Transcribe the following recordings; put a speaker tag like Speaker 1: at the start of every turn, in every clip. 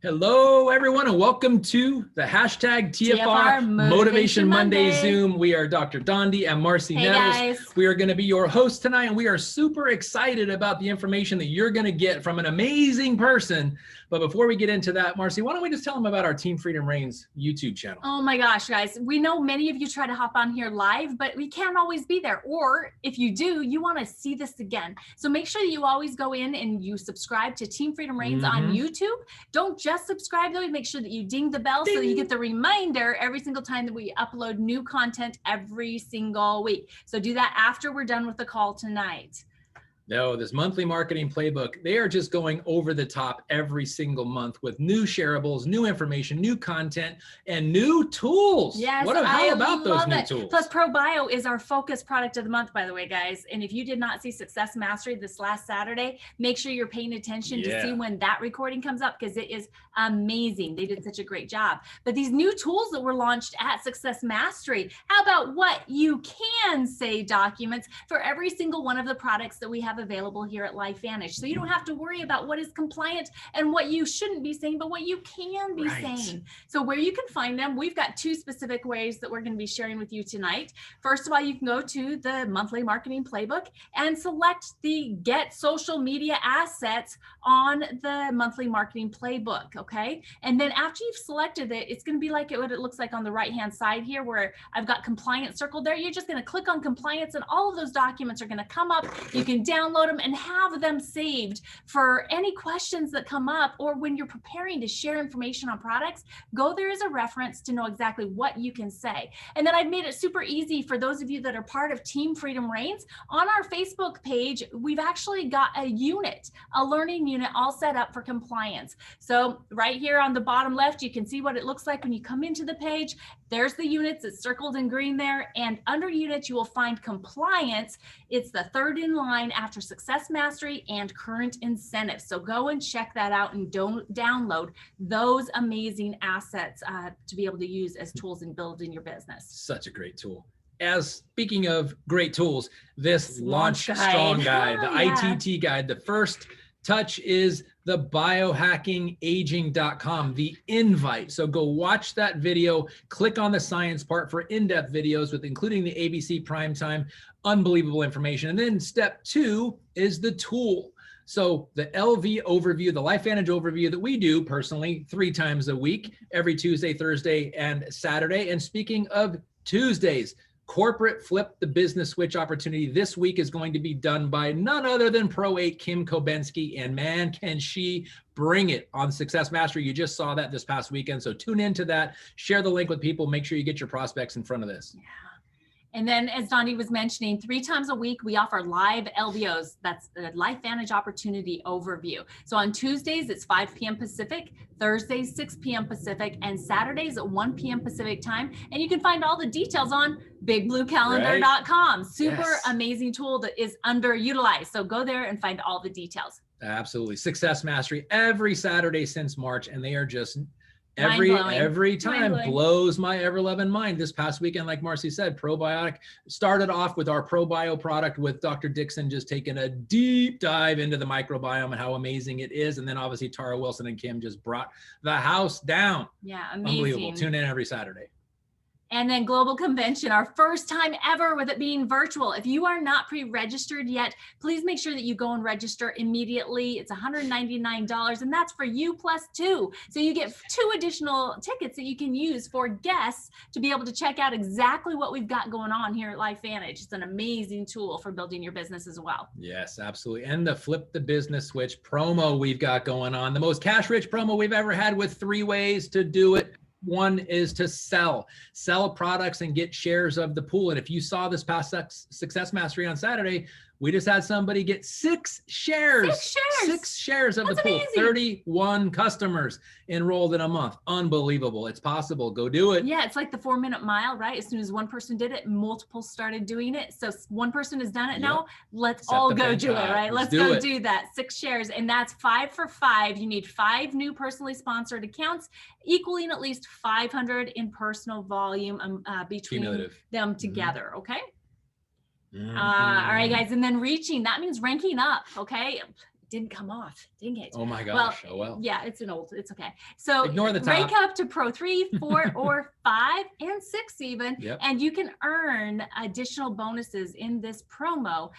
Speaker 1: Hello, everyone, and welcome to the hashtag TFR Motivation Monday Zoom. We are Dr. Dondi and Marcy Nettles.
Speaker 2: Guys.
Speaker 1: We are going to be your hosts tonight, and we are super excited about the information that you're going to get from an amazing person. But before we get into that, Marcy, why don't we just tell them about our Team Freedom Reigns YouTube channel?
Speaker 2: Oh my gosh, guys. We know many of you try to hop on here live, but we can't always be there. Or if you do, you want to see this again. So make sure that you always go in and you subscribe to Team Freedom Reigns on YouTube. Don't just subscribe though, make sure that you ding the bell so that you get the reminder every single time that we upload new content every single week. So do that after we're done with the call tonight.
Speaker 1: No, this monthly marketing playbook, they are just going over the top every single month with new shareables, new information, new content, and new tools.
Speaker 2: Yes,
Speaker 1: how about those new tools?
Speaker 2: Plus, ProBio is our focus product of the month, by the way, guys. And if you did not see Success Mastery this last Saturday, make sure you're paying attention to see when that recording comes up, because it is amazing. They did such a great job. But these new tools that were launched at Success Mastery, how about what you can say documents for every single one of the products that we have available here at LifeVantage. So you don't have to worry about what is compliant and what you shouldn't be saying, but what you can be saying. So where you can find them, we've got two specific ways that we're going to be sharing with you tonight. First of all, you can go to the monthly marketing playbook and select the Get Social Media Assets on the monthly marketing playbook. Okay. And then after you've selected it, it's going to be like what it looks like on the right-hand side here, where I've got compliance circled there. You're just going to click on compliance and all of those documents are going to come up. You can download them and have them saved for any questions that come up, or when you're preparing to share information on products, go there as a reference to know exactly what you can say. And then I've made it super easy for those of you that are part of Team Freedom Reigns. On our Facebook page, we've actually got a unit, a learning unit all set up for compliance. So right here on the bottom left, you can see what it looks like when you come into the page. There's the units, it's circled in green there. And under units, you will find compliance. It's the third in line after Success Mastery and current incentives. So go and check that out and don't download those amazing assets to be able to use as tools in building your business.
Speaker 1: Such a great tool. As speaking of great tools, this Launch Strong Guide, the ITT guide, the first touch is the biohackingaging.com, the invite. So go watch that video, click on the science part for in-depth videos with including the ABC primetime, unbelievable information. And then step 2 is the tool. So the LV overview, the LifeVantage overview that we do personally 3 times a week, every Tuesday, Thursday, and Saturday. And speaking of Tuesdays, Corporate Flip the Business Switch opportunity this week is going to be done by none other than Pro 8 Kim Kobensky, and man, can she bring it on Success Mastery. You just saw that this past weekend, so tune into that, share the link with people, make sure you get your prospects in front of this.
Speaker 2: Yeah. And then as Dondi was mentioning, 3 times a week, we offer live LVOs. That's the LifeVantage Opportunity Overview. So on Tuesdays, it's 5 p.m. Pacific, Thursdays, 6 p.m. Pacific, and Saturdays at 1 p.m. Pacific time. And you can find all the details on bigbluecalendar.com. Super amazing tool that is underutilized. So go there and find all the details.
Speaker 1: Absolutely. Success Mastery every Saturday since March, and they are just every time blows my ever-loving mind. This past weekend, like Marcy said, probiotic started off with our ProBio product with Dr. Dixon just taking a deep dive into the microbiome and how amazing it is. And then obviously Tara Wilson and Kim just brought the house down.
Speaker 2: Yeah, amazing.
Speaker 1: Unbelievable. Tune in every Saturday.
Speaker 2: And then Global Convention, our first time ever with it being virtual. If you are not pre-registered yet, please make sure that you go and register immediately. It's $199, and that's for you plus 2. So you get 2 additional tickets that you can use for guests to be able to check out exactly what we've got going on here at LifeVantage. It's an amazing tool for building your business as well.
Speaker 1: Yes, absolutely. And the Flip the Business Switch promo we've got going on, the most cash-rich promo we've ever had, with 3 ways to do it. One is to sell products and get shares of the pool. And if you saw this past Success Mastery on Saturday, we just had somebody get 6 shares. 6 shares of the pool.
Speaker 2: Amazing.
Speaker 1: 31 customers enrolled in a month. Unbelievable. It's possible. Go do it.
Speaker 2: Yeah, it's like the 4-minute mile, right? As soon as one person did it, multiple started doing it. So one person has done it now. Let's all go do it, right? Let's go do that. 6 shares. And that's 5 for 5. You need 5 new personally sponsored accounts, equaling at least 500 in personal volume between them together. Okay. All right, guys. And then reaching, that means ranking up. Okay. didn't come off. Dang it.
Speaker 1: Oh my gosh. Well.
Speaker 2: Yeah, it's okay. So
Speaker 1: ignore the top.
Speaker 2: Rank up to Pro 3, 4, or 5, and 6 even.
Speaker 1: Yep.
Speaker 2: And you can earn additional bonuses in this promo.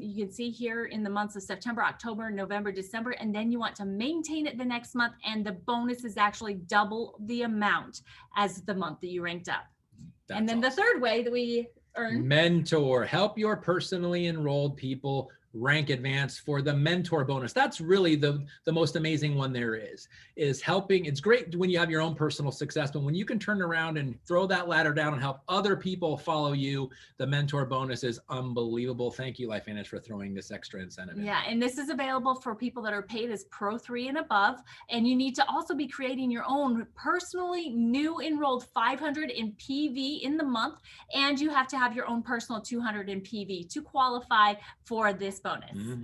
Speaker 2: You can see here in the months of September, October, November, December, and then you want to maintain it the next month. And the bonus is actually double the amount as the month that you ranked up.
Speaker 1: That's
Speaker 2: and then
Speaker 1: awesome.
Speaker 2: the third way that we earn.
Speaker 1: Mentor, help your personally enrolled people rank advance for the mentor bonus. That's really the most amazing one there is helping. It's great when you have your own personal success, but when you can turn around and throw that ladder down and help other people follow you, the mentor bonus is unbelievable. Thank you, LifeVantage, for throwing this extra incentive in.
Speaker 2: Yeah, and this is available for people that are paid as Pro 3 and above. And you need to also be creating your own personally new enrolled 500 in PV in the month. And you have to have your own personal 200 in PV to qualify for this bonus.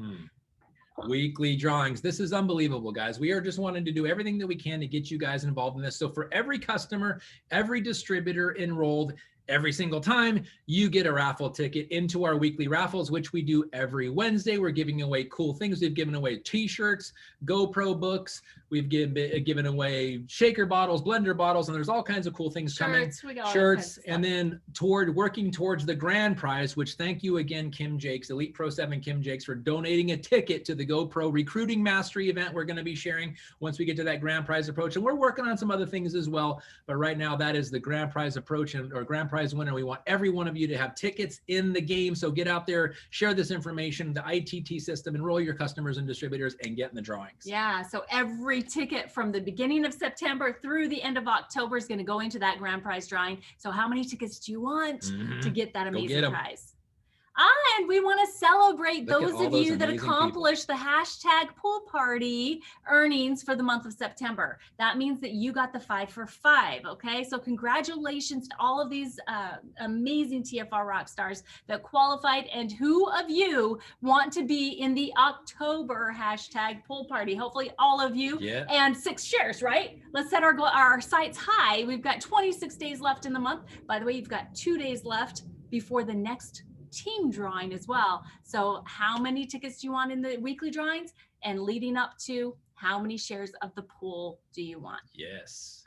Speaker 1: Weekly drawings. This is unbelievable, guys. We are just wanting to do everything that we can to get you guys involved in this. So for every customer, every distributor enrolled, every single time you get a raffle ticket into our weekly raffles, which we do every Wednesday. We're giving away cool things. We've given away t-shirts, GoPro books. We've given away shaker bottles, blender bottles, and there's all kinds of cool things coming. Shirts, and then working towards the grand prize, which thank you again, Kim Jakes, Elite Pro 7 Kim Jakes, for donating a ticket to the GoPro Recruiting Mastery event we're going to be sharing once we get to that grand prize approach. And we're working on some other things as well, but right now that is the grand prize approach or grand prize winner. We want every one of you to have tickets in the game. So get out there, share this information, the ITT system, enroll your customers and distributors, and get in the drawings.
Speaker 2: Yeah, so every ticket from the beginning of September through the end of October is going to go into that grand prize drawing. So how many tickets do you want to get that amazing prize? And we want to celebrate those of you that accomplished the hashtag pool party earnings for the month of September. That means that you got the 5 for 5. Okay, so congratulations to all of these amazing TFR rock stars that qualified. And who of you want to be in the October hashtag pool party? Hopefully all of you.
Speaker 1: Yeah.
Speaker 2: And 6 shares, right? Let's set our sights high. We've got 26 days left in the month. By the way, you've got 2 days left before the next team drawing as well. So how many tickets do you want in the weekly drawings, and leading up to how many shares of the pool do you want?
Speaker 1: Yes.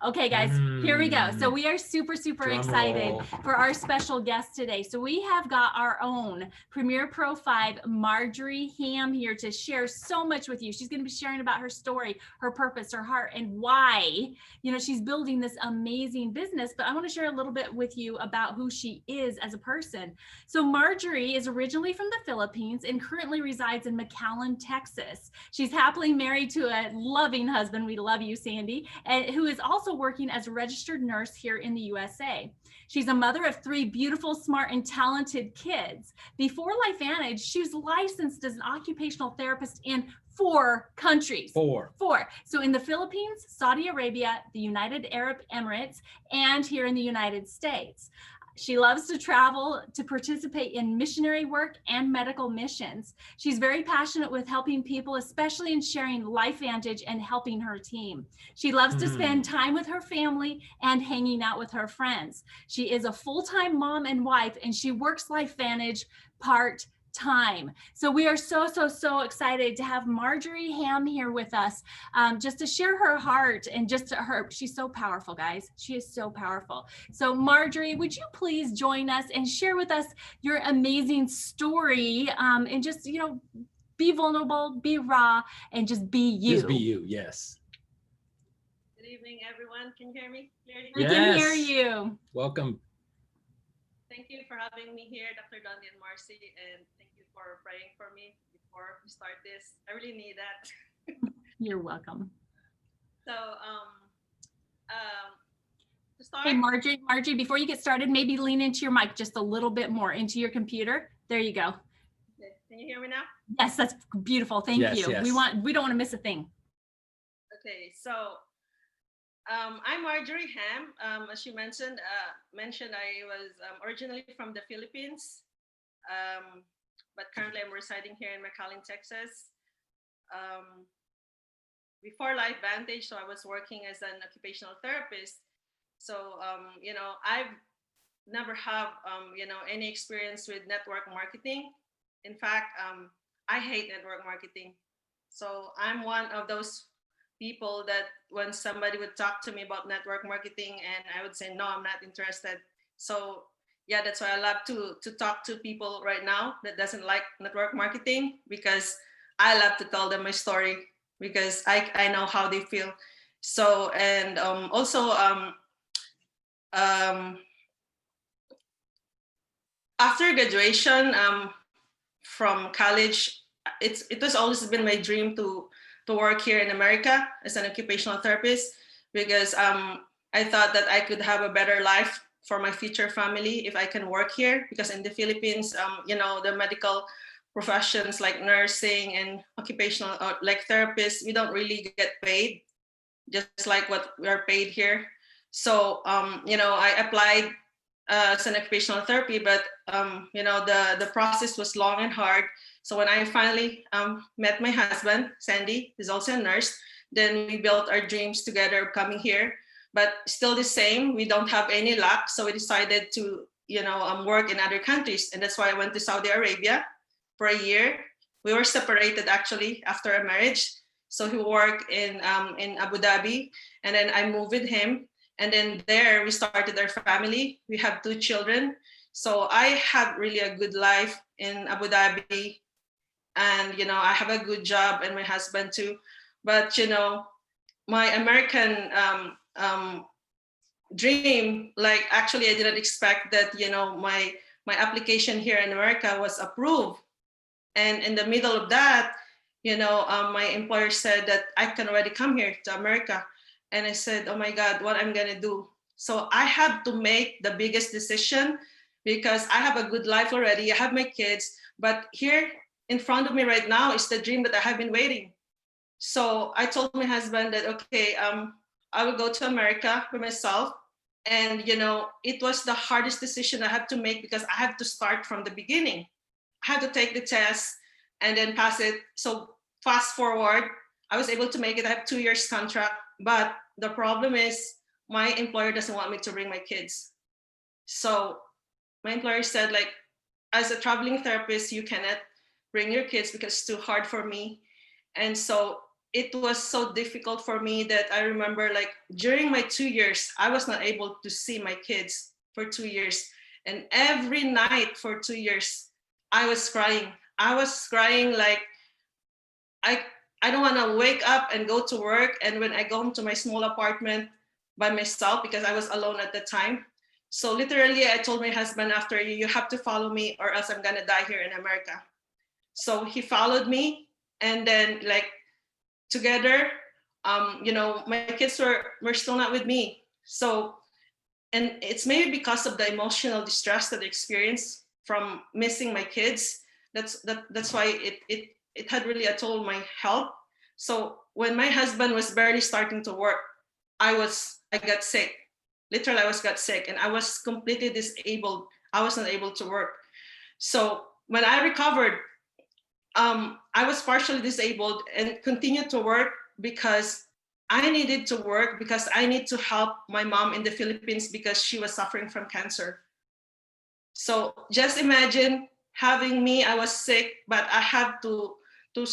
Speaker 2: Okay, guys, here we go. So we are super excited for our special guest today. So we have got our own Premier Pro 5, Marjorie Ham, here to share so much with you. She's going to be sharing about her story, her purpose, her heart, and why, she's building this amazing business. But I want to share a little bit with you about who she is as a person. So Marjorie is originally from the Philippines and currently resides in McAllen, Texas. She's happily married to a loving husband. We love you, Sandy, and who is also working as a registered nurse here in the USA. She's a mother of 3 beautiful, smart, and talented kids. Before LifeVantage, she was licensed as an occupational therapist in 4 countries. 4. So in the Philippines, Saudi Arabia, the United Arab Emirates, and here in the United States. She loves to travel to participate in missionary work and medical missions. She's very passionate with helping people, especially in sharing LifeVantage and helping her team. She loves to spend time with her family and hanging out with her friends. She is a full-time mom and wife, and she works LifeVantage part-time. So we are so excited to have Marjorie Ham here with us, just to share her heart and she's so powerful, guys. She is so powerful. So Marjorie, would you please join us and share with us your amazing story, and just, be vulnerable, be raw, and just be you.
Speaker 1: Just be you, yes.
Speaker 3: Good evening, everyone. Can you hear me clearly?
Speaker 2: We can hear you.
Speaker 1: Welcome.
Speaker 3: Thank you for having me here, Dr. Dundee and Marcy, and thank you for praying for me before we start this. I really need that.
Speaker 2: You're welcome.
Speaker 3: So, to start.
Speaker 2: Hey, Margie, before you get started, maybe lean into your mic just a little bit more, into your computer. There you go.
Speaker 3: Okay. Can you hear me now?
Speaker 2: Yes, that's beautiful. Thank you.
Speaker 1: Yes.
Speaker 2: We don't want to miss a thing.
Speaker 3: Okay, so I'm Marjorie Ham. As you mentioned, I was originally from the Philippines, but currently I'm residing here in McAllen, Texas. Before LifeVantage, so I was working as an occupational therapist. So, I've never have, any experience with network marketing. In fact, I hate network marketing. So I'm one of those people that when somebody would talk to me about network marketing, and I would say, no, I'm not interested. So yeah, that's why I love to talk to people right now that doesn't like network marketing, because I love to tell them my story, because I know how they feel. So, and also um, after graduation from college, it was always been my dream to work here in America as an occupational therapist, because I thought that I could have a better life for my future family if I can work here. Because in the Philippines, you know, the medical professions like nursing and occupational like therapists, we don't really get paid just like what we are paid here. So you know, I applied as an occupational therapy, but you know, the process was long and hard. So when I finally met my husband, Sandy, who's also a nurse, then we built our dreams together of coming here. But still the same, we don't have any luck. So we decided to, you know, work in other countries, and that's why I went to Saudi Arabia for a year. We were separated actually after a marriage. So he worked in Abu Dhabi, and then I moved with him. And then there we started our family. We have 2 children. So I have really a good life in Abu Dhabi. And, you know, I have a good job, and my husband too. But, you know, my American dream, like actually I didn't expect that, you know, my application here in America was approved. And in the middle of that, you know, my employer said that I can already come here to America. And I said, oh my God, what I'm gonna do? So I had to make the biggest decision, because I have a good life already. I have my kids, but here in front of me right now is the dream that I have been waiting. So I told my husband that, okay, I will go to America by myself. And, you know, it was the hardest decision I had to make, because I had to start from the beginning. I had to take the test and then pass it. So fast forward, I was able to make it. I have 2 years contract, but the problem is my employer doesn't want me to bring my kids. So my employer said, like, as a traveling therapist, you cannot bring your kids because it's too hard for me. And so it was so difficult for me that I remember, like, during my 2 years, I was not able to see my kids for 2 years. And every night for 2 years, I was crying. I was crying like I I don't want to wake up and go to work. And when I go home to my small apartment by myself, because I was alone at the time. So literally, I told my husband after, you have to follow me or else I'm gonna die here in America. So he followed me, and then like together, you know, my kids were still not with me. So, and it's maybe because of the emotional distress that I experienced from missing my kids. That's why it had really a toll on my health. So when my husband was barely starting to work, I got sick. Literally, I was got sick, and I was completely disabled. I wasn't able to work. So when I recovered, I was partially disabled and continued to work because I needed to work, because I need to help my mom in the Philippines because she was suffering from cancer. So just imagine having me. I was sick, but I have to to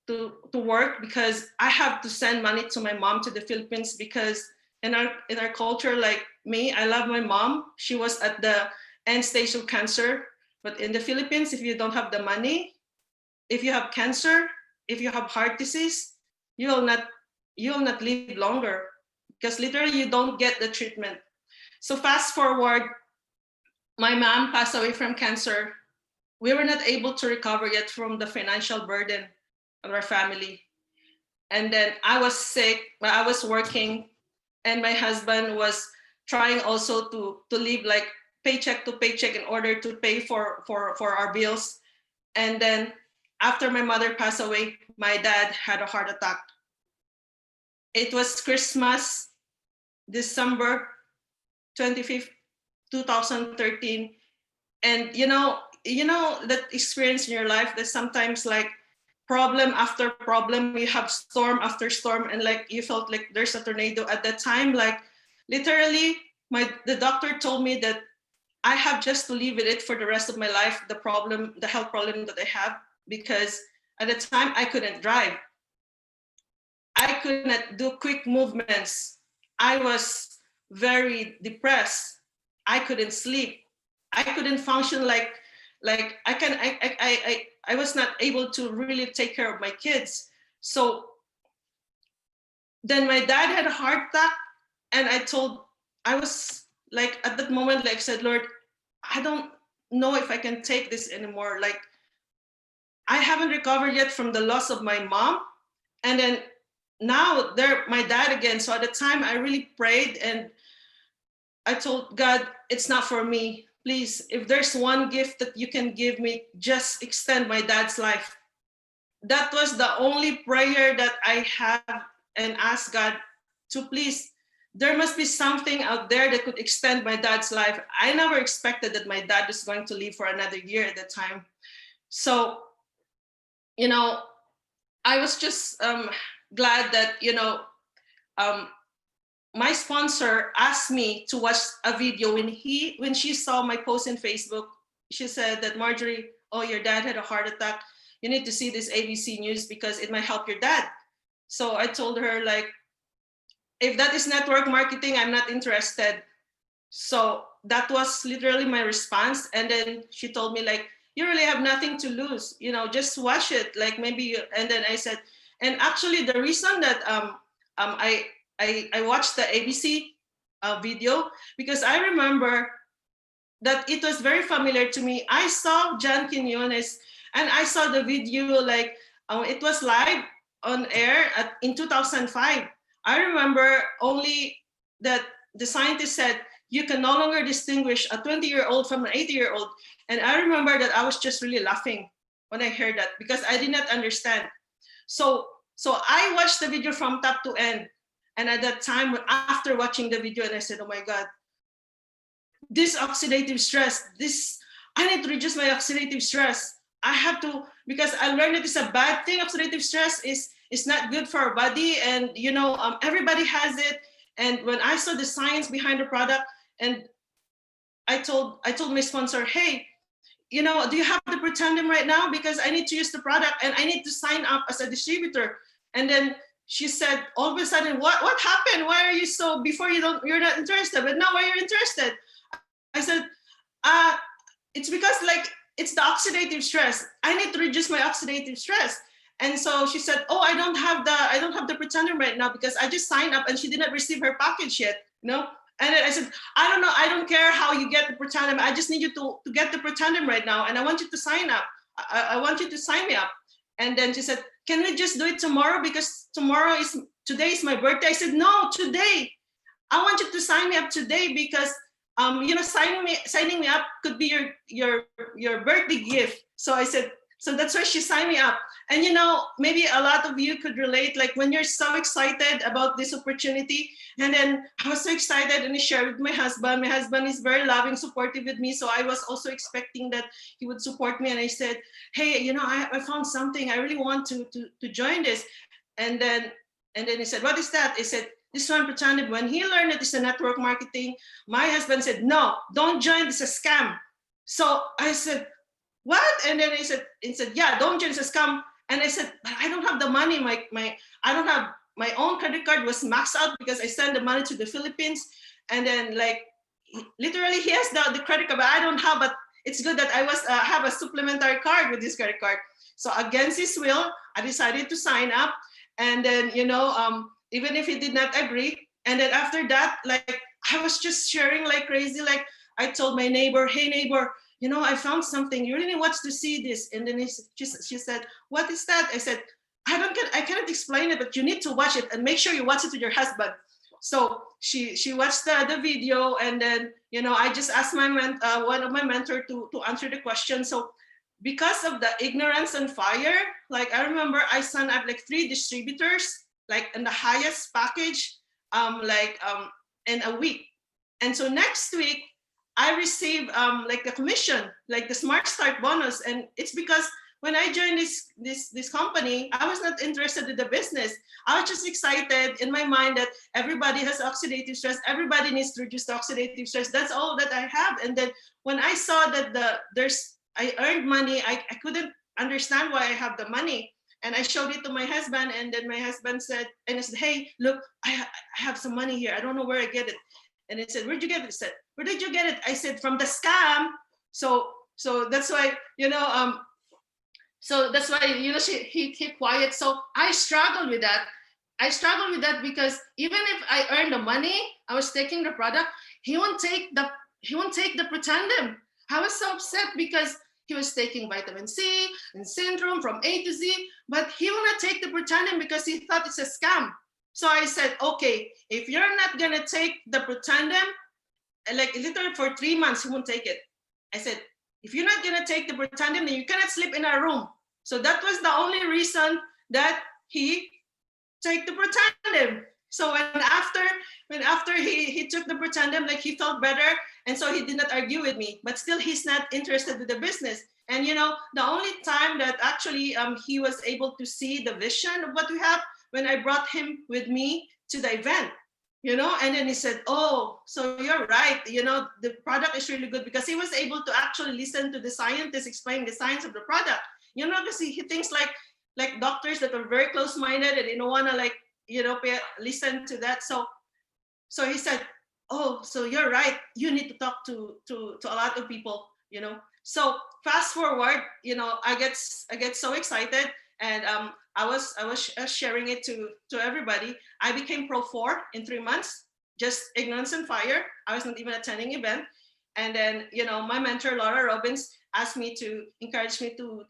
Speaker 3: to work because I have to send money to my mom to the Philippines, because in our culture, like me, I love my mom. She was at the end stage of cancer. But in the Philippines, if you don't have the money, if you have cancer, if you have heart disease, you will not live longer, because literally you don't get the treatment. So fast forward, my mom passed away from cancer. We were not able to recover yet from the financial burden of our family. And then I was sick, but I was working, and my husband was trying also to live like paycheck to paycheck in order to pay for our bills. And then after my mother passed away, my dad had a heart attack. It was Christmas, December 25th, 2013. And you know that experience in your life that sometimes like problem after problem, you have storm after storm, and like you felt like there's a tornado at that time. Like literally, the doctor told me that I have just to live with it for the rest of my life, the health problem that I have, because At the time, I couldn't drive. I could not do quick movements. I was very depressed. I couldn't sleep. I couldn't function like I was not able to really take care of my kids. So then my dad had a heart attack, and I was like, at that moment, like, said, Lord, I don't know if I can take this anymore. Like, I haven't recovered yet from the loss of my mom, and then now they're my dad again. So at the time, I really prayed, and I told God, it's not for me. Please, if there's one gift that you can give me, just extend my dad's life. That was the only prayer that I have, and asked God to please, there must be something out there that could extend my dad's life. I never expected that my dad was going to live for another year at the time. So, you know, I was just glad that, my sponsor asked me to watch a video. When she saw my post in Facebook, she said that, Marjorie, oh, your dad had a heart attack. You need to see this ABC news because it might help your dad. So I told her, like, if that is network marketing, I'm not interested. So that was literally my response. And then she told me, like, you really have nothing to lose, just watch it. Like, maybe you, and then I said, and actually the reason that I watched the ABC video, because I remember that it was very familiar to me. I saw John Quinones, and I saw the video, like, it was live on air in 2005. I remember only that the scientist said, you can no longer distinguish a 20-year-old from an 80-year-old. And I remember that I was just really laughing when I heard that, because I did not understand. So I watched the video from top to end. And at that time, after watching the video, and I said, oh my God, this oxidative stress, I need to reduce my oxidative stress. I have to, because I learned that it's a bad thing. Oxidative stress is not good for our body. And, everybody has it. And when I saw the science behind the product, and I told my sponsor, hey, do you have the Pretendum right now? Because I need to use the product and I need to sign up as a distributor. And then she said, all of a sudden, what happened? Why are you so, before you're not interested, but now why you're interested? I said, it's because, like, it's the oxidative stress. I need to reduce my oxidative stress. And so she said, oh, I don't have the Pretendum right now because I just signed up and she did not receive her package yet, And then I said, I don't know, I don't care how you get the Pretendum. I just need you to get the Pretendum right now. And I want you to sign up. I want you to sign me up. And then she said, can we just do it tomorrow? Because today is my birthday. I said, no, today. I want you to sign me up today because signing me up could be your birthday gift. So I said, so that's why she signed me up. And maybe a lot of you could relate, like when you're so excited about this opportunity. And then I was so excited and I shared with my husband. My husband is very loving, supportive with me. So I was also expecting that he would support me. And I said, hey, I found something. I really want to join this. And then he said, what is that? I said, this one pretended. When he learned that it's a network marketing, my husband said, no, don't join. It's a scam. So I said, what? And then he said, yeah, don't join. It's a scam. And I said, but I don't have the money. I don't have my own credit card was maxed out because I sent the money to the Philippines. And then, like, literally he has the credit card, but I don't have. But it's good that I have a supplementary card with this credit card. So against his will, I decided to sign up. And then, even if he did not agree. And then after that, like, I was just sharing like crazy. Like, I told my neighbor, hey neighbor, I found something. You really want to see this? And then she said, what is that? I said, I cannot explain it, but you need to watch it and make sure you watch it with your husband. So she watched the video, and then, I just asked one of my mentor to answer the question. So because of the ignorance and fire, like, I remember I signed up like 3 distributors, like in the highest package, in a week. And so next week, I received like the commission, like the Smart Start bonus. And it's because when I joined this company, I was not interested in the business. I was just excited in my mind that everybody has oxidative stress. Everybody needs to reduce the oxidative stress. That's all that I have. And then when I saw that I earned money, I couldn't understand why I have the money. And I showed it to my husband, and then my husband said, and I said, hey, look, I have some money here. I don't know where I get it. And he said, where'd you get it? He said, where did you get it? I said, from the scam. So that's why, so that's why, he kept quiet. So I struggled with that. Because even if I earned the money, I was taking the product, he won't take the Pretendem. I was so upset because he was taking vitamin C and syndrome from A to Z, but he will not take the Pretendem because he thought it's a scam. So I said, okay, if you're not gonna take the Pretendem, like literally for 3 months, he won't take it. I said, if you're not gonna take the Pretendem, then you cannot sleep in our room. So that was the only reason that he take the Pretendem. So when after he took the Pretendem, like he felt better, and so he did not argue with me. But still, he's not interested with the business. And the only time that actually he was able to see the vision of what we have, when I brought him with me to the event. And then he said, oh, so you're right. The product is really good, because he was able to actually listen to the scientists explain the science of the product. Because he thinks like doctors that are very close-minded, and they don't want to listen to that. So he said, oh, so you're right. You need to talk to a lot of people, So fast forward, I get so excited, and I was sharing it to everybody. I became Pro 4 in 3 months, just ignorance and fire. I was not even attending event. And then, my mentor, Laura Robbins, asked me to encourage me to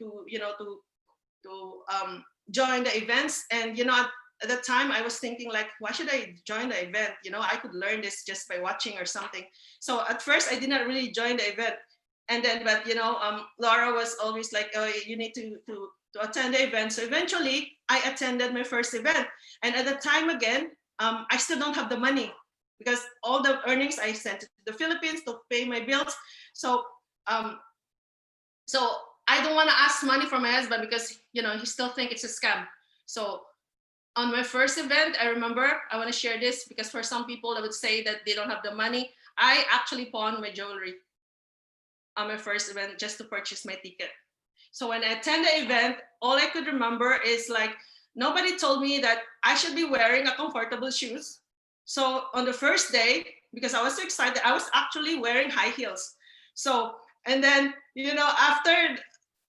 Speaker 3: join the events. And, at the time I was thinking like, why should I join the event? I could learn this just by watching or something. So at first I did not really join the event. And then, but, Laura was always like, oh, you need to attend the event. So eventually I attended my first event. And at the time again, I still don't have the money, because all the earnings I sent to the Philippines to pay my bills. So I don't want to ask money from my husband, because, he still thinks it's a scam. So on my first event, I remember, I want to share this because for some people that would say that they don't have the money, I actually pawned my jewelry on my first event just to purchase my ticket. So when I attend the event, all I could remember is like, nobody told me that I should be wearing a comfortable shoes. So on the first day, because I was so excited, I was actually wearing high heels. So, and then, after,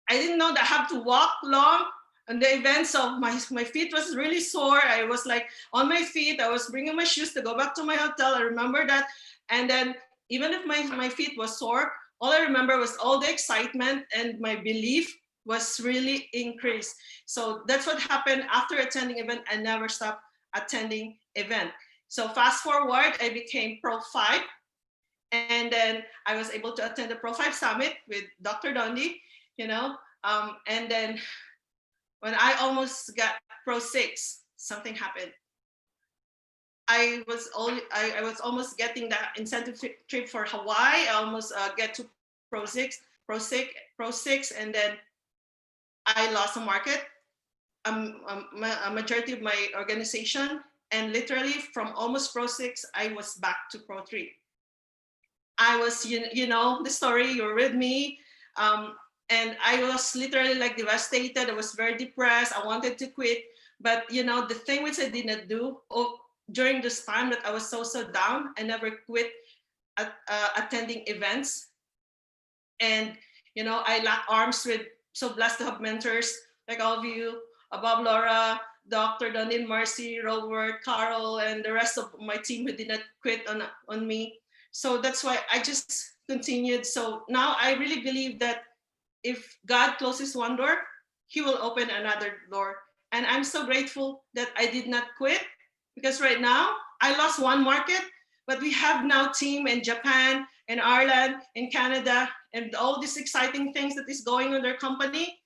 Speaker 3: I didn't know that I have to walk long on the event. So my feet was really sore. I was like on my feet. I was bringing my shoes to go back to my hotel. I remember that. And then even if my feet was sore, all I remember was all the excitement, and my belief was really increased. So that's what happened after attending event. I never stopped attending event. So fast forward, I became Pro 5. And then I was able to attend the Pro 5 Summit with Dr. Dondi, and then when I almost got Pro 6, something happened. I was almost getting that incentive trip for Hawaii. I almost get to Pro 6, and then I lost a market, a majority of my organization, and literally from almost Pro 6, I was back to Pro 3. I was, the story, you're with me. And I was literally like devastated. I was very depressed. I wanted to quit. But, the thing which I did not do during this time that I was so down, I never quit attending events. And, I locked arms with, so blessed to have mentors like all of you, Bob, Laura, Dr. Donin, Marcy, Robert, Carol, and the rest of my team who did not quit on me. So that's why I just continued. So now I really believe that if God closes one door, he will open another door. And I'm so grateful that I did not quit, because right now I lost one market, but we have now team in Japan, in Ireland, in Canada, and all these exciting things that is going on their company.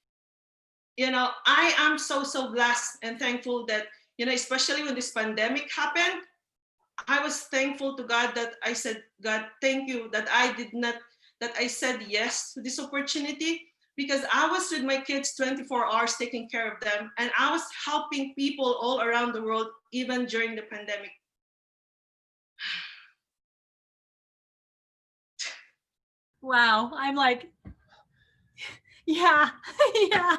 Speaker 3: I am so blessed and thankful that, especially when this pandemic happened, I was thankful to God that I said, God, thank you that I said yes to this opportunity, because I was with my kids 24 hours taking care of them, and I was helping people all around the world, even during the pandemic.
Speaker 2: Wow, I'm like, Yeah. Yeah.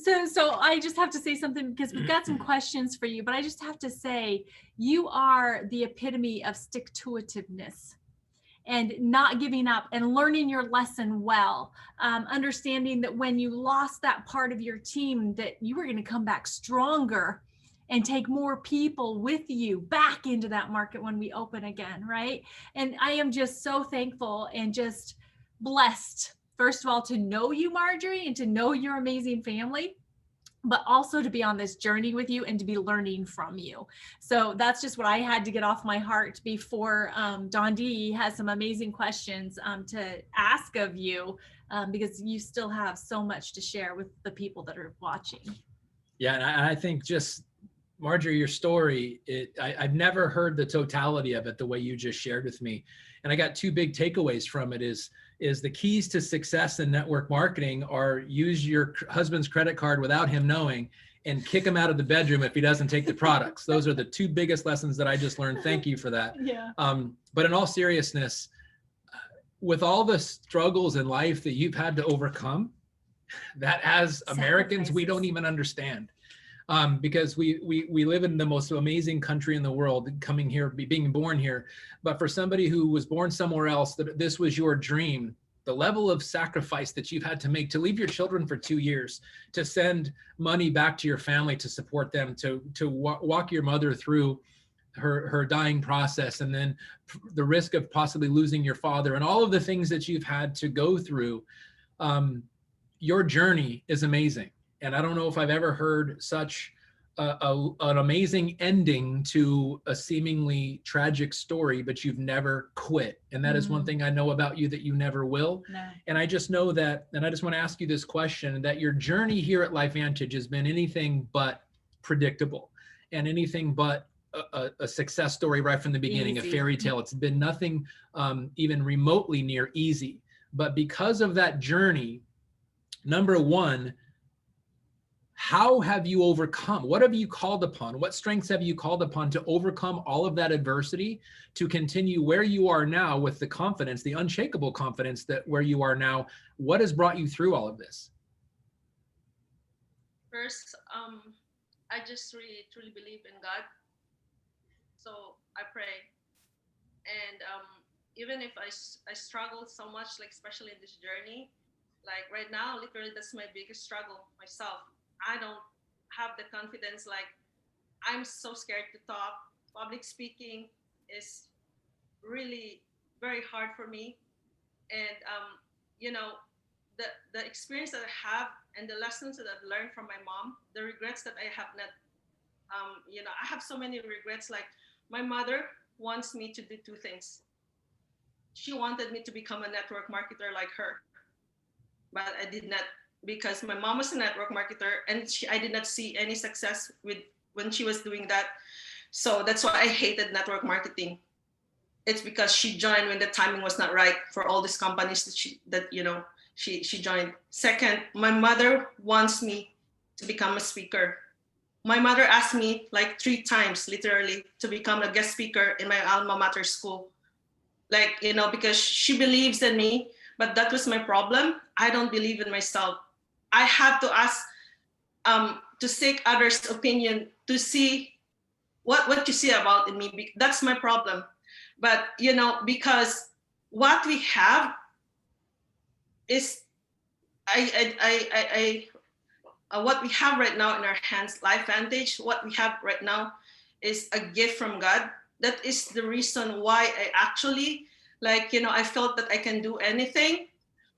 Speaker 2: So I just have to say something because we've got some questions for you, but I just have to say you are the epitome of stick-to-itiveness and not giving up and learning your lesson well, understanding that when you lost that part of your team, that you were going to come back stronger and take more people with you back into that market when we open again, right? And I am just so thankful and just blessed, first of all, to know you, Marjorie, and to know your amazing family, but also to be on this journey with you and to be learning from you. So that's just what I had to get off my heart before Don D has some amazing questions to ask of you, because you still have so much to share with the people that are watching.
Speaker 1: Yeah, and I think just, Marjorie, your story, I've never heard the totality of it the way you just shared with me. And I got two big takeaways from it is the keys to success in network marketing are use your husband's credit card without him knowing and kick him out of the bedroom if he doesn't take the products. Those are the two biggest lessons that I just learned. Thank you for that.
Speaker 2: Yeah.
Speaker 1: But in all seriousness, with all the struggles in life that you've had to overcome, that as Americans, we don't even understand. Because we live in the most amazing country in the world, coming here, being born here. But for somebody who was born somewhere else, that this was your dream, the level of sacrifice that you've had to make to leave your children for 2 years, to send money back to your family to support them, to walk your mother through her dying process, and then the risk of possibly losing your father, and all of the things that you've had to go through. Your journey is amazing. And I don't know if I've ever heard such an amazing ending to a seemingly tragic story, but you've never quit. And that is one thing I know about you, that you never will.
Speaker 2: No.
Speaker 1: And I just know that, and I just want to ask you this question, that your journey here at LifeVantage has been anything but predictable and anything but a success story right from the beginning,
Speaker 2: Easy.
Speaker 1: a fairy tale. It's been nothing even remotely near easy. But because of that journey, number one, how have you overcome? What have you called upon? What strengths have you called upon to overcome all of that adversity, to continue where you are now with the confidence, the unshakable confidence that where you are now? What has brought you through all of this?
Speaker 3: First, I just really truly believe in God. So I pray. And even if I struggle so much, like especially in this journey, like right now, literally that's my biggest struggle myself. I don't have the confidence, like I'm so scared to talk. Public speaking is really very hard for me. And, the experience that I have and the lessons that I've learned from my mom, the regrets that I have not, I have so many regrets. Like my mother wants me to do two things. She wanted me to become a network marketer like her, but I did not, because my mom was a network marketer and I did not see any success when she was doing that. So that's why I hated network marketing. It's because she joined when the timing was not right for all these companies that she joined. Second, my mother wants me to become a speaker. My mother asked me like 3 times, literally, to become a guest speaker in my alma mater school. Like, because she believes in me, but that was my problem. I don't believe in myself. I had to ask, to seek others' opinion to see what you see about in me. That's my problem. But, because what we have is, what we have right now in our hands, LifeVantage, what we have right now is a gift from God. That is the reason why I actually, I felt that I can do anything,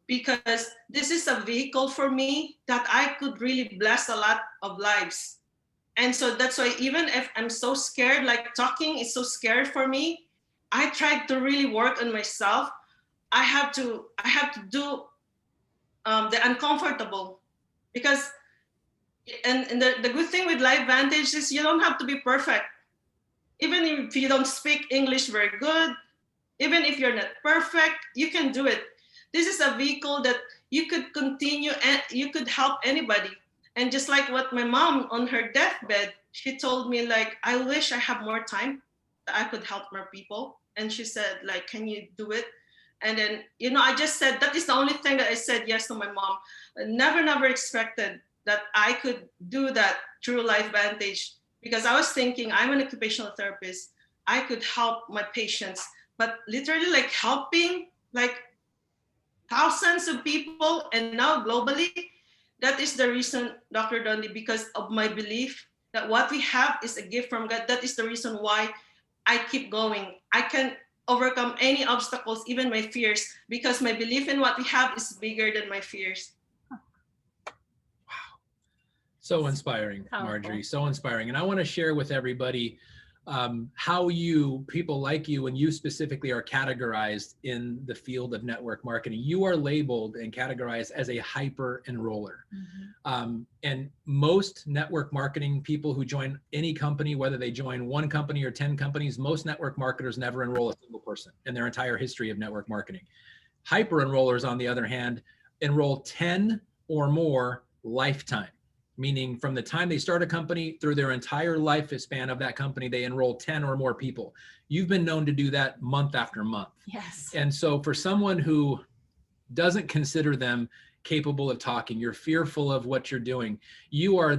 Speaker 3: because this is a vehicle for me that I could really bless a lot of lives. And so that's why, even if I'm so scared, like talking is so scary for me, I tried to really work on myself. I have to do the uncomfortable, because and the good thing with LifeVantage is you don't have to be perfect. Even if you don't speak English very good, even if you're not perfect, you can do it. This is a vehicle that you could continue and you could help anybody. And just like what my mom on her deathbed, she told me, like, I wish I have more time that I could help more people. And she said, like, can you do it? And then, I just said, that is the only thing that I said yes to my mom. I never expected that I could do that through LifeVantage, because I was thinking I'm an occupational therapist. I could help my patients, but literally like helping like thousands of people and now globally, that is the reason, Dr. Dundee, because of my belief that what we have is a gift from God. That is the reason why I keep going. I can overcome any obstacles, even my fears, because my belief in what we have is bigger than my fears.
Speaker 1: So inspiring, Marjorie, so inspiring. And I want to share with everybody how people like you, and you specifically, are categorized in the field of network marketing. You are labeled and categorized as a hyper enroller. And most network marketing people who join any company, whether they join one company or 10 companies, most network marketers never enroll a single person in their entire history of network marketing. Hyper enrollers, on the other hand, enroll 10 or more lifetime. Meaning from the time they start a company through their entire lifespan of that company, they enroll 10 or more people. You've been known to do that month after month.
Speaker 2: Yes.
Speaker 1: And so for someone who doesn't consider them capable of talking, you're fearful of what you're doing, your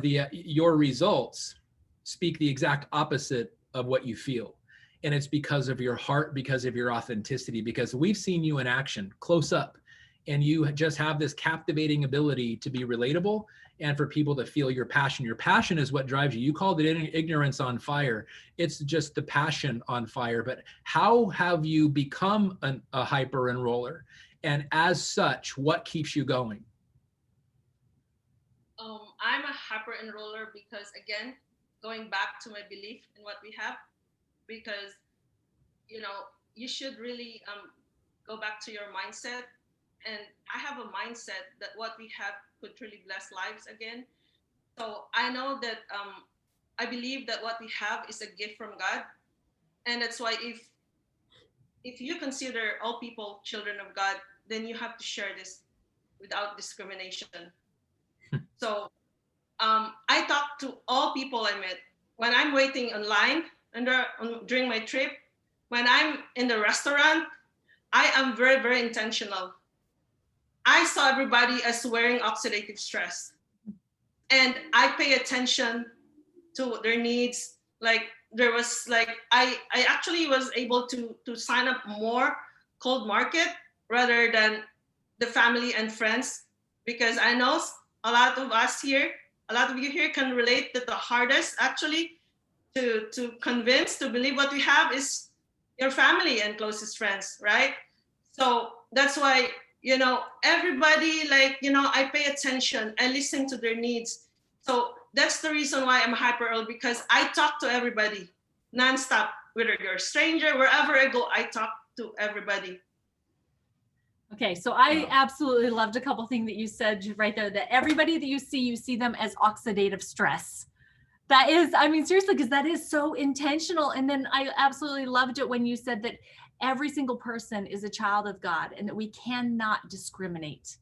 Speaker 1: results speak the exact opposite of what you feel. And it's because of your heart, because of your authenticity, because we've seen you in action close up, and you just have this captivating ability to be relatable and for people to feel your passion. Your passion is what drives you. You called it ignorance on fire. It's just the passion on fire. But how have you become a hyper enroller? And as such, what keeps you going?
Speaker 3: I'm a hyper enroller because, again, going back to my belief in what we have, because, you should really go back to your mindset. And I have a mindset that what we have could truly bless lives again. So I know that I believe that what we have is a gift from God. And that's why if you consider all people children of God, then you have to share this without discrimination. So I talk to all people I met when I'm waiting online during my trip, when I'm in the restaurant. I am very intentional. I saw everybody as wearing oxidative stress, and I pay attention to their needs. Like there was like I actually was able to sign up more cold market rather than the family and friends, because I know a lot of us here, a lot of you here can relate that the hardest actually to convince to believe what we have is your family and closest friends, right? So that's why, everybody, like, I pay attention, I listen to their needs. So that's the reason why I'm hyper early, because I talk to everybody nonstop, whether you're a stranger, wherever I go, I talk to everybody.
Speaker 2: Okay, so I absolutely loved a couple things that you said right there, that everybody that you see them as oxidative stress. That is, I mean, seriously, because that is so intentional. And then I absolutely loved it when you said that every single person is a child of God and that we cannot discriminate.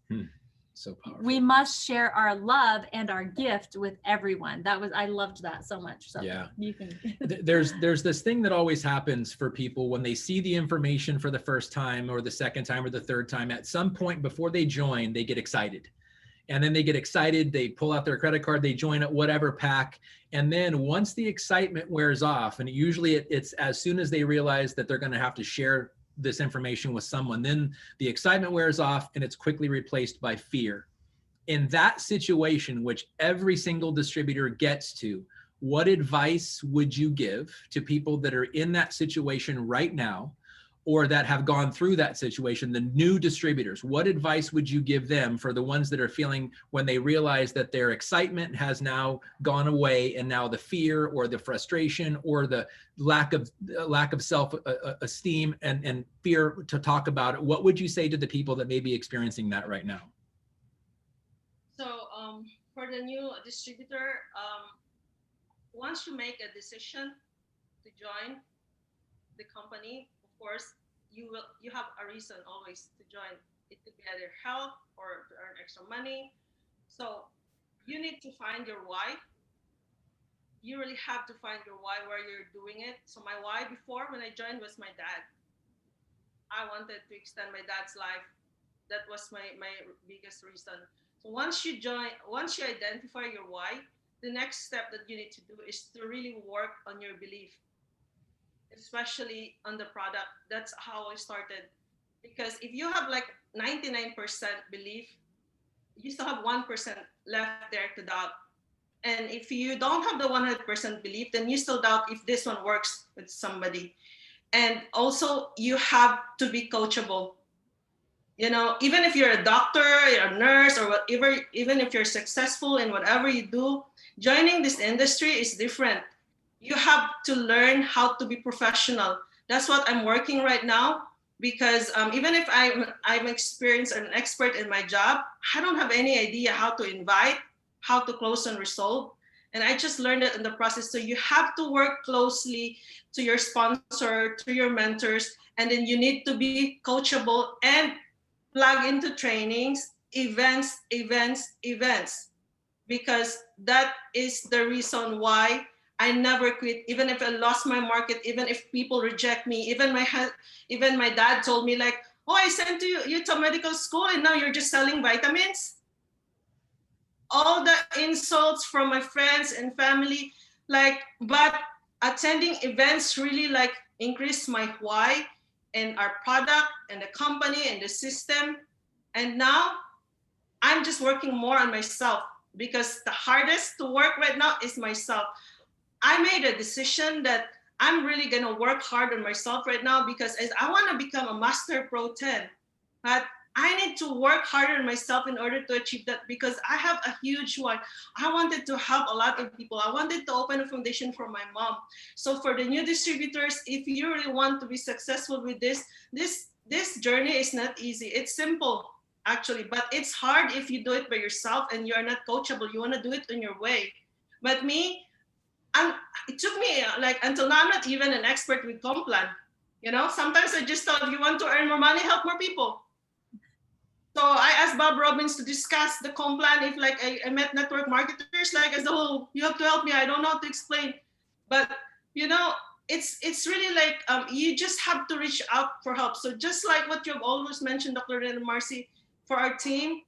Speaker 1: So powerful.
Speaker 2: We must share our love and our gift with everyone. I loved that so much. So
Speaker 1: yeah,
Speaker 2: you can.
Speaker 1: there's this thing that always happens for people when they see the information for the first time or the second time or the third time. At some point before they join, they get excited. And then they get excited, they pull out their credit card, they join at whatever pack. And then once the excitement wears off, and usually it's as soon as they realize that they're going to have to share this information with someone, then the excitement wears off and it's quickly replaced by fear. In that situation, which every single distributor gets to, what advice would you give to people that are in that situation right now, or that have gone through that situation, the new distributors? What advice would you give them for the ones that are feeling when they realize that their excitement has now gone away, and now the fear or the frustration or the lack of self-esteem and fear to talk about it? What would you say to the people that may be experiencing that right now?
Speaker 3: So for the new distributor, once you make a decision to join the company, of course, you have a reason always to join. It could be either help or to earn extra money. So you need to find your why. You really have to find your why, where you're doing it. So my why before when I joined was my dad. I wanted to extend my dad's life. That was my biggest reason. So once you identify your why, the next step that you need to do is to really work on your belief, especially on the product. That's how I started. Because if you have like 99% belief, you still have 1% left there to doubt. And if you don't have the 100% belief, then you still doubt if this one works with somebody. And also, you have to be coachable. Even if you're a doctor, you're a nurse, or whatever, even if you're successful in whatever you do, joining this industry is different. You have to learn how to be professional. That's what I'm working right now, because even if I'm experienced and an expert in my job, I don't have any idea how to invite, how to close and resolve. And I just learned it in the process. So you have to work closely to your sponsor, to your mentors, and then you need to be coachable and plug into trainings, events, because that is the reason why I never quit. Even if I lost my market, even if people reject me, even my dad told me like, "Oh, I sent you to medical school, and now you're just selling vitamins." All the insults from my friends and family, but attending events really increased my why and our product and the company and the system. And now I'm just working more on myself, because the hardest to work right now is myself. I made a decision that I'm really going to work hard on myself right now, because as I want to become a Master Pro 10. But I need to work harder on myself in order to achieve that, because I have a huge one. I wanted to help a lot of people. I wanted to open a foundation for my mom. So for the new distributors, if you really want to be successful with this journey is not easy. It's simple, actually, but it's hard if you do it by yourself and you're not coachable. You want to do it in your way. But me, it took me until now, I'm not even an expert with Complan. Sometimes I just thought, if you want to earn more money, help more people. So I asked Bob Robbins to discuss the Complan. If I met network marketers, as a whole, you have to help me. I don't know how to explain. But it's really you just have to reach out for help. So just like what you've always mentioned, Dr. Ren and Marcy, for our team,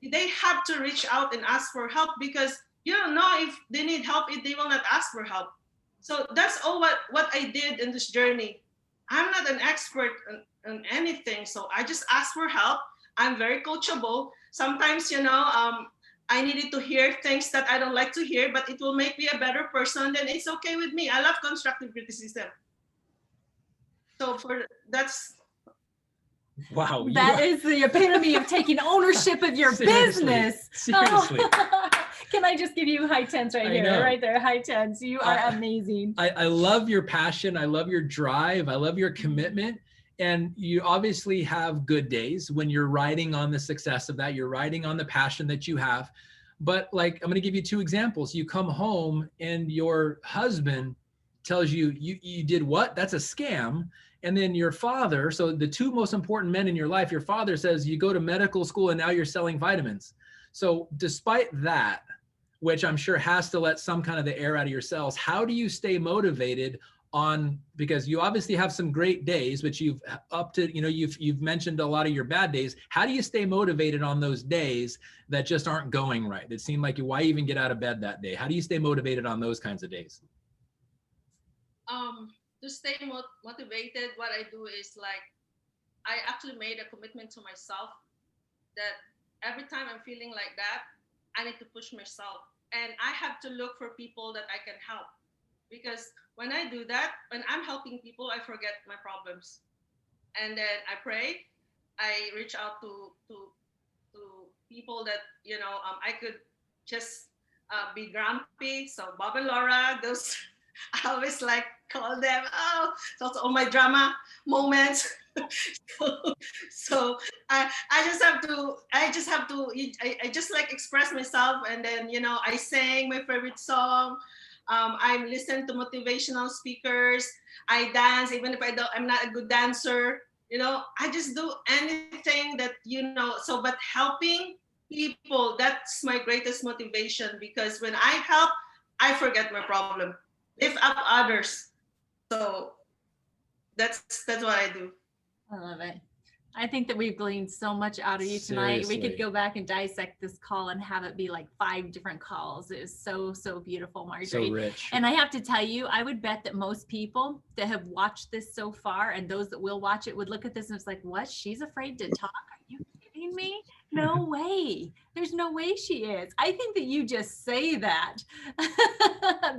Speaker 3: they have to reach out and ask for help, because you don't know if they need help if they will not ask for help. So that's all what I did in this journey. I'm not an expert on anything, so I just asked for help. I'm very coachable. Sometimes, I needed to hear things that I don't like to hear, but it will make me a better person. Then it's okay with me. I love constructive criticism. So that's.
Speaker 1: Wow.
Speaker 2: That is the epitome of taking ownership of your business.
Speaker 1: Seriously.
Speaker 2: Oh. Can I just give you high tens right there, high tens. You are amazing.
Speaker 1: I love your passion. I love your drive. I love your commitment. And you obviously have good days when you're riding on the success of that. You're riding on the passion that you have. But I'm going to give you two examples. You come home and your husband tells you, you did what? That's a scam. And then your father, so the two most important men in your life, your father says you go to medical school and now you're selling vitamins. So despite that, which I'm sure has to let some kind of the air out of your cells, how do you stay motivated because you obviously have some great days, but you've mentioned a lot of your bad days. How do you stay motivated on those days that just aren't going right? That seem like why even get out of bed that day? How do you stay motivated on those kinds of days?
Speaker 3: To stay motivated, what I do is I actually made a commitment to myself that every time I'm feeling like that, I need to push myself, and I have to look for people that I can help. Because when I do that, when I'm helping people, I forget my problems. And then I pray, I reach out to people that, I could just be grumpy. So Bob and Laura, those, I always call them, that's all my drama moments. so I just have to express myself. And then, I sang my favorite song. I listen to motivational speakers. I dance, even if I'm not a good dancer. I just do anything that, but helping people, that's my greatest motivation, because when I help, I forget my problem, lift up others. So that's what I do.
Speaker 2: I love it. I think that we've gleaned so much out of you tonight.
Speaker 1: Seriously.
Speaker 2: We could go back and dissect this call and have it be like 5 different calls. It was so, so beautiful, Marjorie.
Speaker 1: So rich.
Speaker 2: And I have to tell you, I would bet that most people that have watched this so far and those that will watch it would look at this and it's like, what? She's afraid to talk? Are you kidding me? No way. There's no way she is. I think that you just say that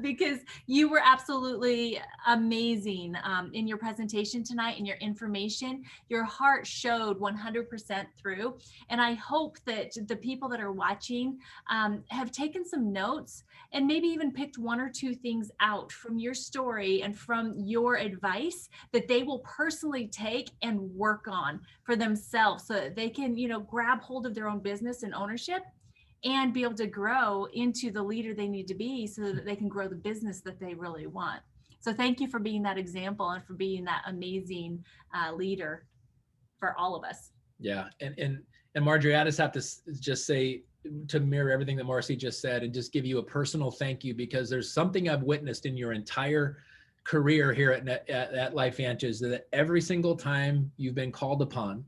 Speaker 2: because you were absolutely amazing in your presentation tonight and your information. Your heart showed 100% through. And I hope that the people that are watching have taken some notes and maybe even picked 1 or 2 things out from your story and from your advice that they will personally take and work on for themselves so that they can, you know, grab hold of their own business and ownership and be able to grow into the leader they need to be so that they can grow the business that they really want. So thank you for being that example and for being that amazing leader for all of us.
Speaker 1: Yeah. And Marjorie, I just have to just say, to mirror everything that Marcy just said and just give you a personal thank you, because there's something I've witnessed in your entire career here at LifeVantage, that every single time you've been called upon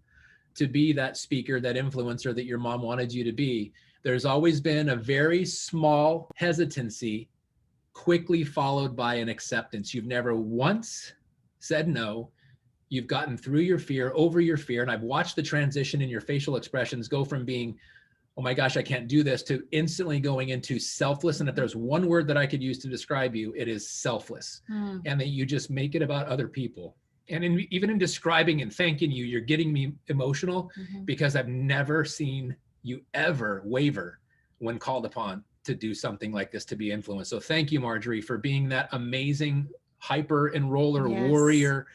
Speaker 1: to be that speaker, that influencer that your mom wanted you to be, there's always been a very small hesitancy, quickly followed by an acceptance. You've never once said no. You've gotten through your fear, over your fear. And I've watched the transition in your facial expressions go from being, oh my gosh, I can't do this, to instantly going into selfless. And if there's one word that I could use to describe you, it is selfless. And that you just make it about other people. And even in describing and thanking you, you're getting me emotional because I've never seen you ever waver when called upon to do something like this, to be influenced. So thank you, Marjorie, for being that amazing hyper enroller warrior.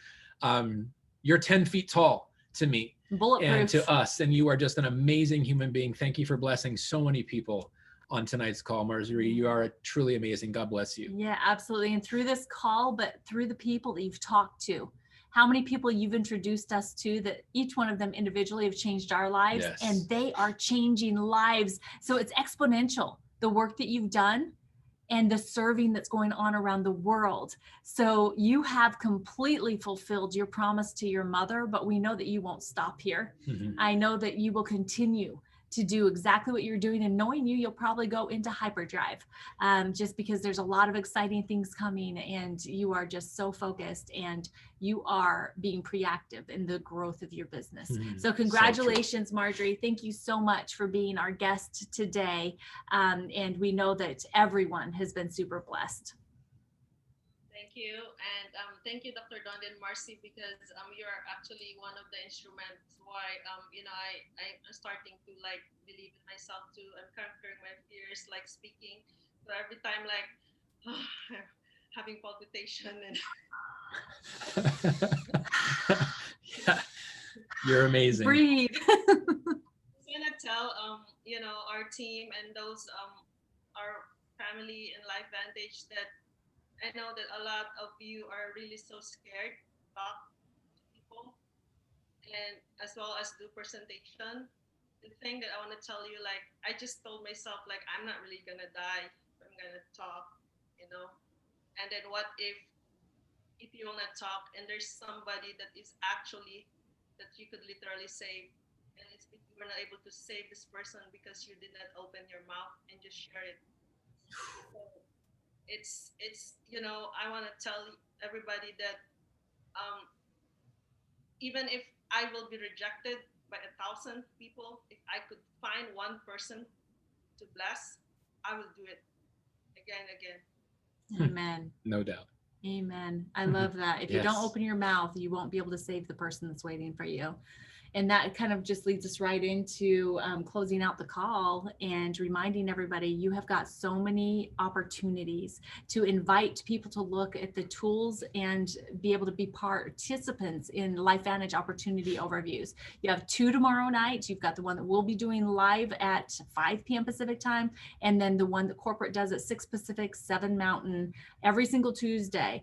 Speaker 1: You're 10 feet tall to me.
Speaker 2: Bulletproof.
Speaker 1: And to us, and you are just an amazing human being. Thank you for blessing so many people on tonight's call, Marjorie. You are truly amazing. God bless you.
Speaker 2: Yeah, absolutely. And through this call, but through the people that you've talked to, how many people you've introduced us to, that each one of them individually have changed our lives, and they are changing lives. So it's exponential, the work that you've done and the serving that's going on around the world. So you have completely fulfilled your promise to your mother, but we know that you won't stop here. I know that you will continue to do exactly what you're doing, and knowing you'll probably go into hyperdrive just because there's a lot of exciting things coming, and you are just so focused and you are being proactive in the growth of your business. So congratulations, Marjorie. Thank you so much for being our guest today. And we know that everyone has been super blessed.
Speaker 3: Thank you. And thank you, Dr. Don and Marcy, because you're actually one of the instruments why, you know, I'm starting to like believe in myself too. I'm conquering my fears, like speaking. So every time, like, having palpitation and
Speaker 1: yeah, you're amazing.
Speaker 2: Breathe.
Speaker 3: I'm gonna tell you know, our team and those our family and LifeVantage that I know that a lot of you are really so scared to talk to people and as well as do presentation. The thing that I want to tell you, like, I just told myself, like, I'm not really gonna die if I'm gonna talk, you know. And then what if you wanna talk and there's somebody that is actually that you could literally save, and it's you were not able to save this person because you did not open your mouth and just share it. So it's you know, I want to tell everybody that even if I will be rejected by 1,000 people, if I could find one person to bless, I will do it again and again.
Speaker 2: Amen.
Speaker 1: No doubt.
Speaker 2: Amen. I love that. If you don't open your mouth, you won't be able to save the person that's waiting for you. And that kind of just leads us right into closing out the call and reminding everybody, you have got so many opportunities to invite people to look at the tools and be able to be participants in LifeVantage opportunity overviews. You have 2 tomorrow night. You've got the one that we'll be doing live at 5 p.m. Pacific time, and then the one that corporate does at 6 Pacific, 7 Mountain, every single Tuesday.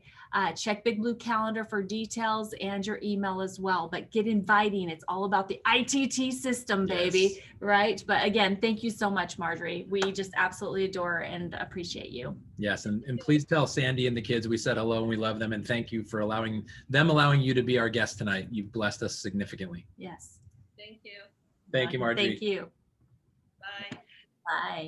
Speaker 2: Check Big Blue Calendar for details and your email as well, but get inviting. It's all all about the ITT system, baby.
Speaker 1: Yes.
Speaker 2: Right. But again, thank you so much, Marjorie. We just absolutely adore and appreciate you.
Speaker 1: Yes. And please tell Sandy and the kids we said hello and we love them. And thank you for allowing you to be our guest tonight. You've blessed us significantly.
Speaker 2: Yes.
Speaker 3: Thank you.
Speaker 1: Thank you, Marjorie.
Speaker 2: Thank you.
Speaker 3: Bye.
Speaker 2: Bye.